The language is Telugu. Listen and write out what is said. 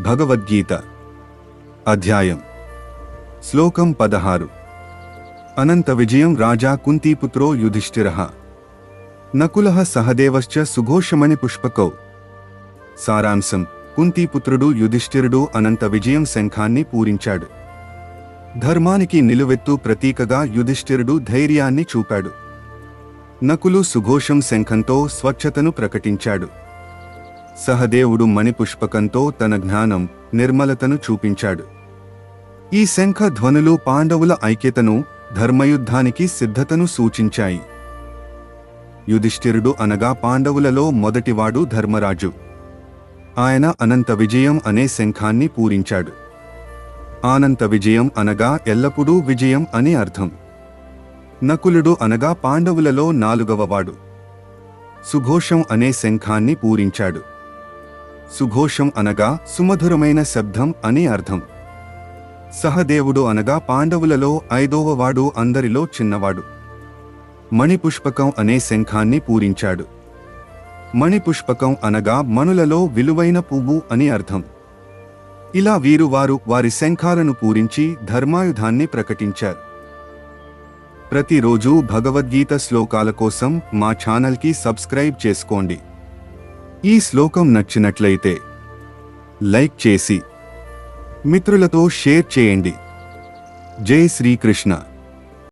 భగవద్గీత అధ్యాయం శ్లోకం 16 అనంత విజయం రాజా కుంతీపుత్రో యుధిష్ఠిరః నకులః సహదేవశ్చ సుఘోషమణి పుష్పకౌ. సారాంశం: కుంతీపుత్రుడు యుధిష్ఠిరుడు అనంత విజయం శంఖాన్ని పూరించాడు. ధర్మానికి నిలువెత్తు ప్రతీకగా యుధిష్ఠిరుడు ధైర్యాన్ని చూపాడు. నకులు సుఘోషం శంఖంతో స్వచ్ఛతను ప్రకటించాడు. సహదేవుడు మణిపుష్పకంతో తన జ్ఞానం, నిర్మలతను చూపించాడు. ఈ శంఖ ధ్వనులు పాండవుల ఐక్యతను, ధర్మయుద్ధానికి సిద్ధతను సూచించాయి. యుధిష్ఠిరుడు అనగా పాండవులలో మొదటివాడు ధర్మరాజు. ఆయన అనంత విజయం అనే శంఖాన్ని పూరించాడు. అనంత విజయం అనగా ఎల్లప్పుడూ విజయం అని అర్థం. నకులుడు అనగా పాండవులలో నాలుగవవాడు. సుఘోషం అనే శంఖాన్ని పూరించాడు. సుఘోషం అనగా సుమధురమైన శబ్దం అని అర్థం. సహదేవుడు అనగా పాండవులలో ఐదవవాడు, అందరిలో చిన్నవాడు. మణిపుష్పకం అనే శంఖాన్ని పూరించాడు. మణిపుష్పకం అనగా మణులలో విలువైన పువ్వు అని అర్థం. ఇలా వీరు వారి శంఖాలను పూరించి ధర్మాయుధాన్ని ప్రకటించారు. ప్రతిరోజు భగవద్గీత శ్లోకాల కోసం మా ఛానల్కి సబ్స్క్రైబ్ చేసుకోండి. ఈ శ్లోకం నచ్చినట్లయితే లైక్ చేసి మిత్రులతో షేర్ చేయండి. జై శ్రీకృష్ణ.